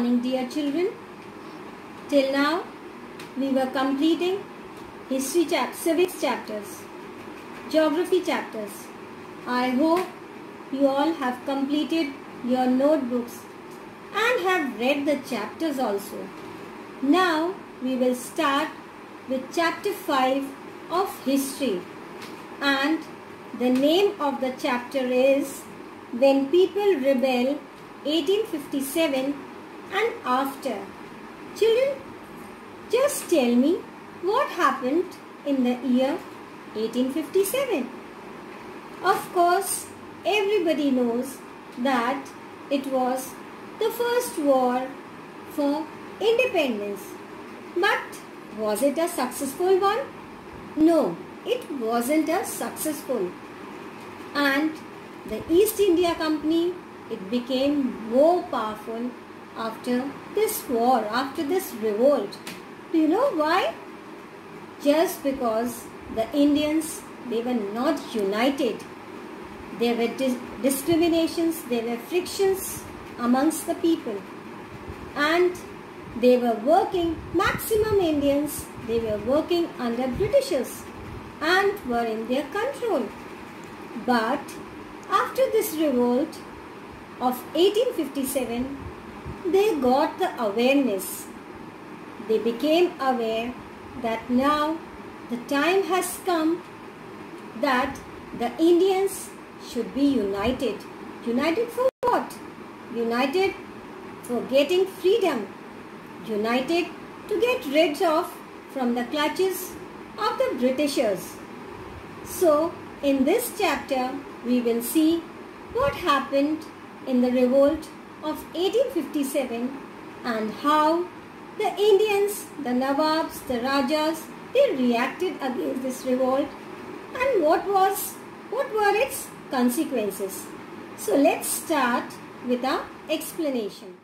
morning, dear children. Till now, we were completing history civics chapters, geography chapters. I hope you all have completed your notebooks and have read the chapters also. Now, we will start with chapter 5 of history, and the name of the chapter is When People Rebel 1857 and After. Children, just tell me what happened in the year 1857. Of course, everybody knows that it was the first war for independence. But was it a successful one? No, it wasn't a successful. And the East India Company, it became more powerful after this war, after this revolt. Do you know why? Just because the Indians, they were not united. There were discriminations, there were frictions amongst the people. And they were working, maximum Indians, they were working under Britishers and were in their control. But after this revolt of 1857, they got the awareness. They became aware that now the time has come that the Indians should be united. United for what? United for getting freedom. United to get rid of from the clutches of the Britishers. So, in this chapter, we will see what happened in the revolt of 1857 and how the Indians, the Nawabs, the Rajas, they reacted against this revolt and what were its consequences. So let's start with our explanation.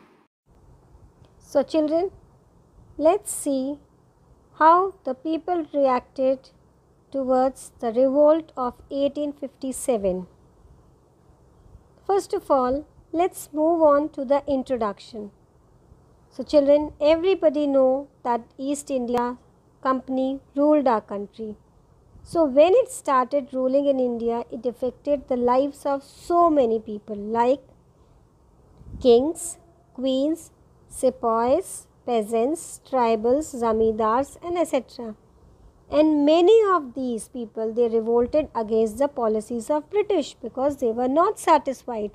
So children, let's see how the people reacted towards the revolt of 1857. First of all, let's move on to the introduction. So children, everybody know that East India Company ruled our country. So when it started ruling in India, it affected the lives of so many people like kings, queens, sepoys, peasants, tribals, zamindars and etc. And many of these people, they revolted against the policies of British because they were not satisfied.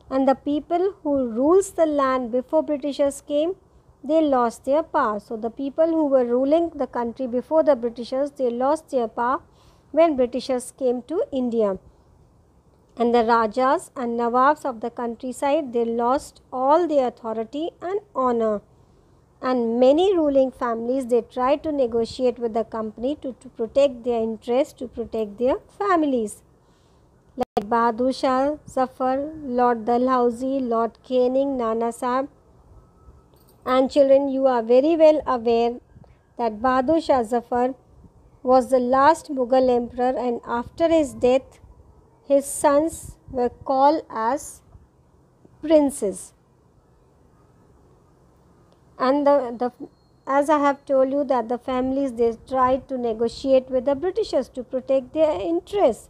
And the people who rules the land before Britishers came, they lost their power. So the people who were ruling the country before the Britishers, they lost their power when Britishers came to India. And the Rajas and Nawabs of the countryside, they lost all their authority and honor. And many ruling families, they tried to negotiate with the company to protect their interests, to protect their families. Like Bahadur Shah Zafar, Lord Dalhousie, Lord Canning, Nana Sahib. And children, you are very well aware that Bahadur Shah Zafar was the last Mughal emperor, and after his death, his sons were called as princes. And as I have told you that the families, they tried to negotiate with the Britishers to protect their interests.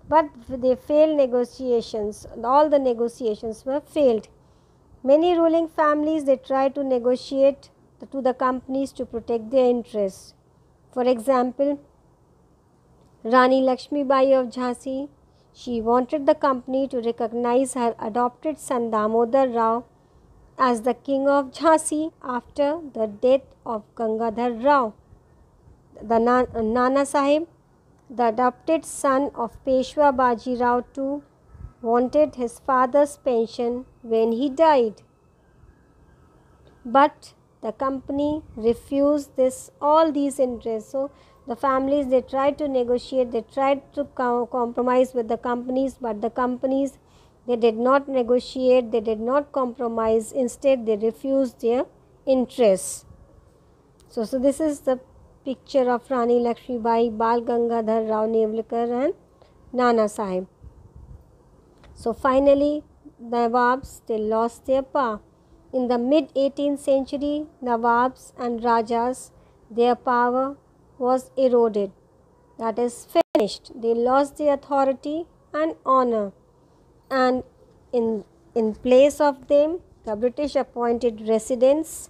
But they failed negotiations. All the negotiations were failed. Many ruling families, they tried to negotiate to the companies to protect their interests. For example, Rani Lakshmi Bai of Jhansi, she wanted the company to recognize her adopted son Damodar Rao as the king of Jhansi after the death of Gangadhar Rao. The Nana Sahib, the adopted son of Peshwa Baji Rao too, wanted his father's pension when he died. But the company refused all these interests. So the families, they tried to negotiate, they tried to compromise with the companies, but the companies, they did not negotiate, they did not compromise. Instead, they refused their interests. So this is the picture of Rani Lakshmi Bai, Bal Gangadhar Rao Newalkar and Nana Sahib. So finally, the Nawabs, they lost their power. In the mid-18th century, Nawabs and Rajas, their power was eroded, that is finished. They lost their authority and honor, and in place of them, the British appointed residents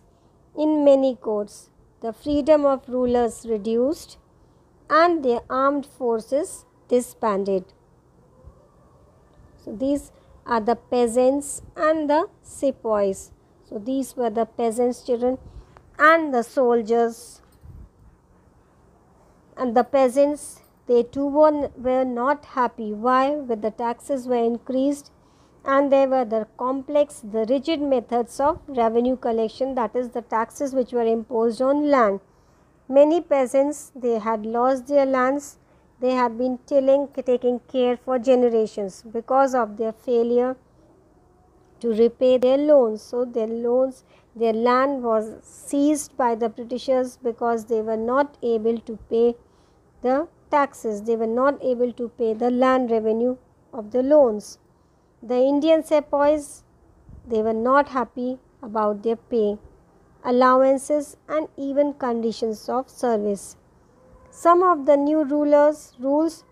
in many courts. The freedom of rulers reduced and their armed forces disbanded. So these are the peasants and the sepoys. So these were the peasants' children and the soldiers. And the peasants, they too were not happy. Why? With the taxes were increased and there were the complex, the rigid methods of revenue collection, that is the taxes which were imposed on land. Many peasants, they had lost their lands. They had been tilling, taking care for generations because of their failure to repay their loans. So their loans, their land was seized by the Britishers because they were not able to pay the taxes. They were not able to pay the land revenue of the loans. The Indian sepoys, they were not happy about their pay, allowances and even conditions of service. Some of the new rules,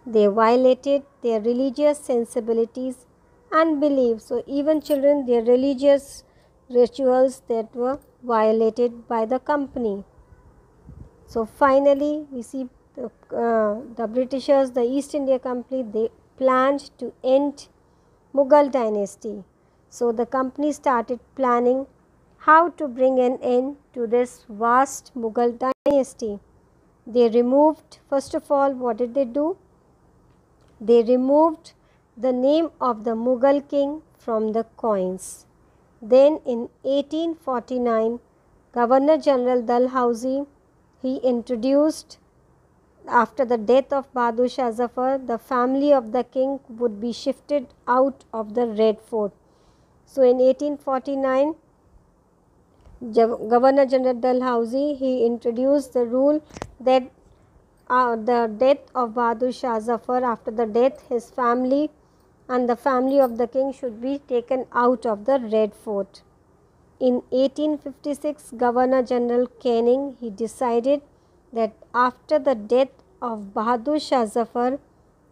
they violated their religious sensibilities and beliefs. So even children, their religious rituals that were violated by the company. So finally, we see the Britishers, the East India Company, they planned to end Mughal dynasty. So the company started planning how to bring an end to this vast Mughal dynasty. They removed, first of all, what did they do? They removed the name of the Mughal king from the coins. Then in 1849, Governor General Dalhousie, he introduced, after the death of Bahadur Shah Zafar, the family of the king would be shifted out of the Red Fort. So in 1849, Governor General Dalhousie, he introduced the rule that the death of Bahadur Shah Zafar, after the death, his family and the family of the king should be taken out of the Red Fort. In 1856, Governor General Canning, he decided that after the death of Bahadur Shah Zafar,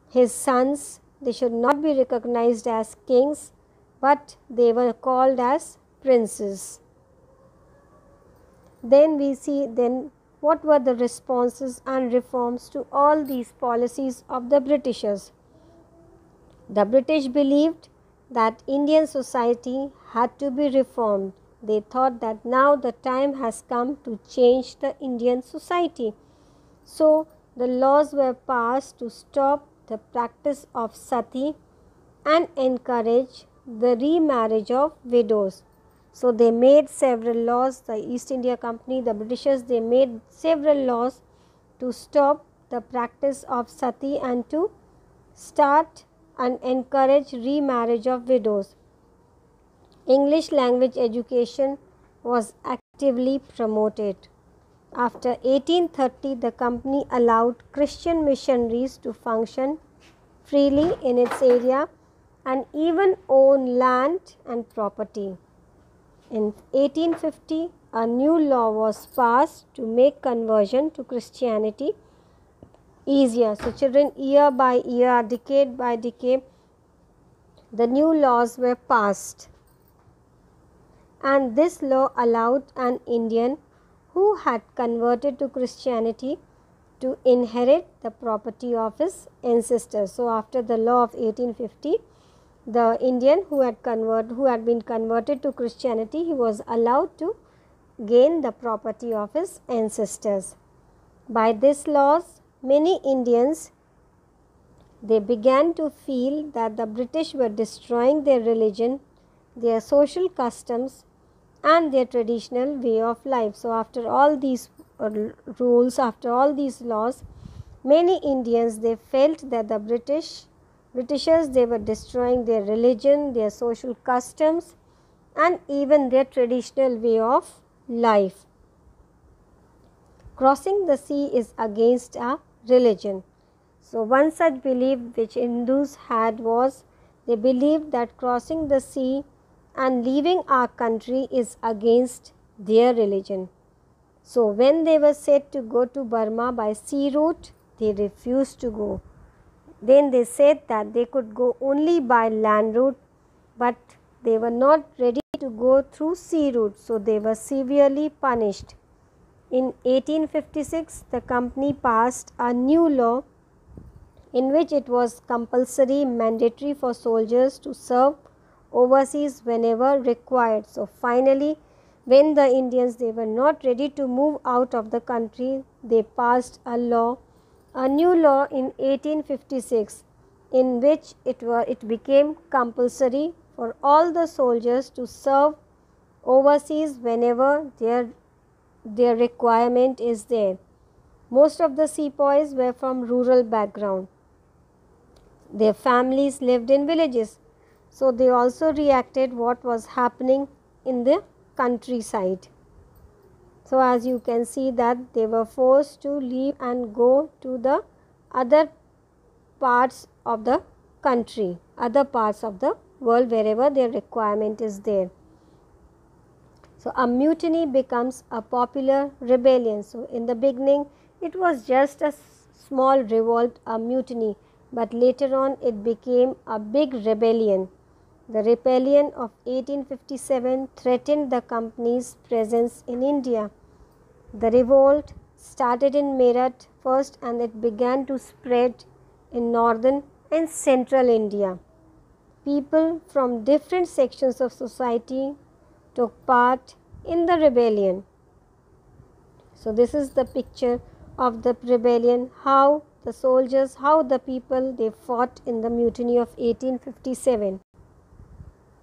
his sons, they should not be recognized as kings, but they were called as princes. Then we see what were the responses and reforms to all these policies of the Britishers. The British believed that Indian society had to be reformed. They thought that now the time has come to change the Indian society. So the laws were passed to stop the practice of sati and encourage the remarriage of widows. So they made several laws, the East India Company, the Britishers, they made several laws to stop the practice of sati and to start and encourage remarriage of widows. English language education was actively promoted. After 1830, the company allowed Christian missionaries to function freely in its area and even own land and property. In 1850, a new law was passed to make conversion to Christianity easier. So children, year by year, decade by decade, the new laws were passed. And this law allowed an Indian who had converted to Christianity to inherit the property of his ancestors. So after the law of 1850, the Indian who had been converted to Christianity, he was allowed to gain the property of his ancestors. By this laws, many Indians, they began to feel that the British were destroying their religion, their social customs and their traditional way of life. So after all these rules, after all these laws, many Indians, they felt that the Britishers, they were destroying their religion, their social customs and even their traditional way of life. Crossing the sea is against our religion. So one such belief which Hindus had was, they believed that crossing the sea and leaving our country is against their religion. So when they were said to go to Burma by sea route, they refused to go. Then they said that they could go only by land route, but they were not ready to go through sea route, so they were severely punished. In 1856, the company passed a new law in which it was compulsory, mandatory for soldiers to serve overseas whenever required. So finally, when the Indians, they were not ready to move out of the country, they passed a new law in 1856, in which it became compulsory for all the soldiers to serve overseas whenever their requirement is there. Most of the sepoys were from rural background. Their families lived in villages, so they also reacted what was happening in the countryside. So as you can see that they were forced to leave and go to the other parts of the country, other parts of the world wherever their requirement is there. So a mutiny becomes a popular rebellion. So in the beginning it was just a small revolt, a mutiny, but later on it became a big rebellion. The rebellion of 1857 threatened the company's presence in India. The revolt started in Meerut first and it began to spread in northern and central India. People from different sections of society took part in the rebellion. So this is the picture of the rebellion, how the soldiers, how the people, they fought in the mutiny of 1857.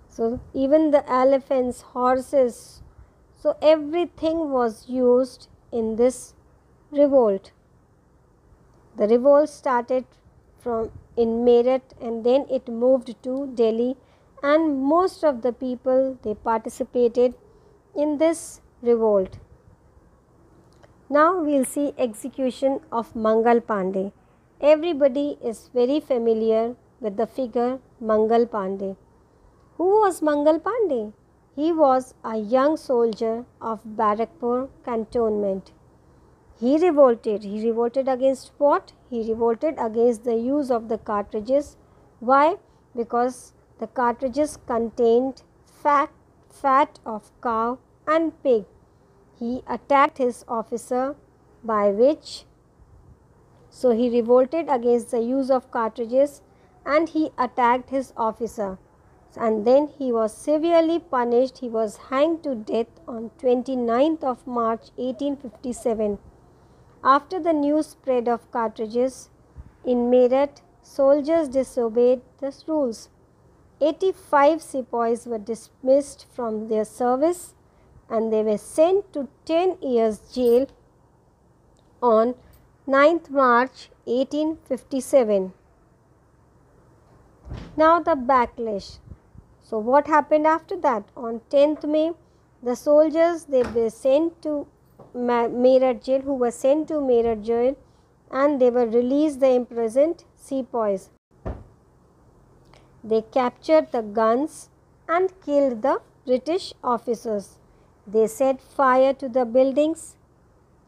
So even the elephants, horses, so everything was used in this revolt. The revolt started from in Meerut and then it moved to Delhi, and most of the people, they participated in this revolt. Now we will see execution of Mangal Pandey. Everybody is very familiar with the figure Mangal Pandey. Who was Mangal Pandey? He was a young soldier of Barakpur cantonment. He revolted. He revolted against what? He revolted against the use of the cartridges. Why? Because the cartridges contained fat of cow and pig. He attacked his officer, by which, so he revolted against the use of cartridges and he attacked his officer. And then he was severely punished. He was hanged to death on 29th of March 1857. After the news spread of cartridges in Meerut, soldiers disobeyed the rules. 85 sepoys were dismissed from their service and they were sent to 10 years jail on 9th March 1857. Now the backlash. So what happened after that? On 10th May, the soldiers, they were sent to Meerut jail, who were sent to Meerut jail, and they were released the imprisoned sepoys. They captured the guns and killed the British officers. They set fire to the buildings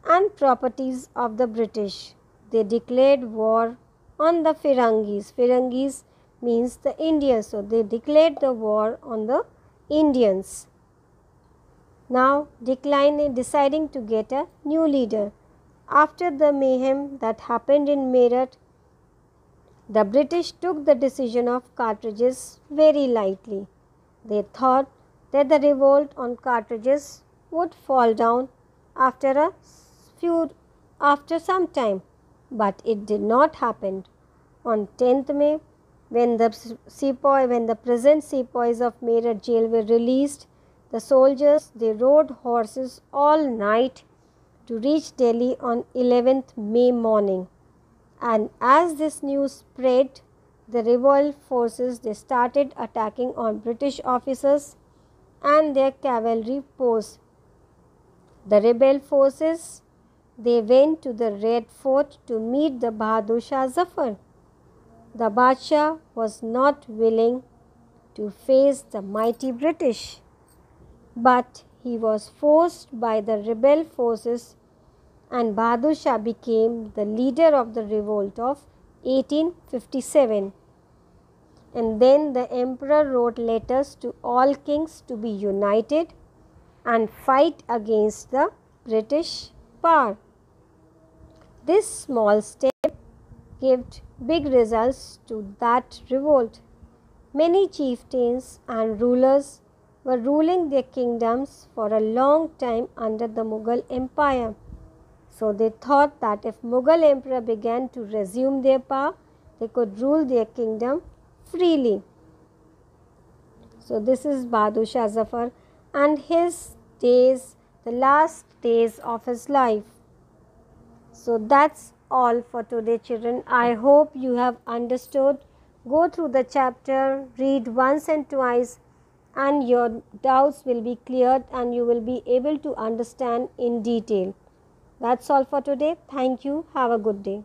and properties of the British. They declared war on the Firangis. Firangis means the Indians. So they declared the war on the Indians. Now deciding to get a new leader. After the mayhem that happened in Meerut, the British took the decision of cartridges very lightly. They thought that the revolt on cartridges would fall down after some time, but it did not happen. On 10th May, when the present sepoys of Meerut jail were released, the soldiers, they rode horses all night to reach Delhi on 11th May morning. And as this news spread, the revolt forces, they started attacking on British officers and their cavalry posts. The rebel forces, they went to the Red Fort to meet the Bahadur Shah Zafar. The Badshah was not willing to face the mighty British. But he was forced by the rebel forces, and Bahadur Shah became the leader of the revolt of 1857. And then the emperor wrote letters to all kings to be united and fight against the British power. This small step gave big results to that revolt. Many chieftains and rulers were ruling their kingdoms for a long time under the Mughal Empire. So they thought that if Mughal emperor began to resume their power, they could rule their kingdom freely. So this is Bahadur Shah Zafar and his days, the last days of his life. So that's all for today, children. I hope you have understood. Go through the chapter, read once and twice, and your doubts will be cleared and you will be able to understand in detail. That's all for today. Thank you. Have a good day.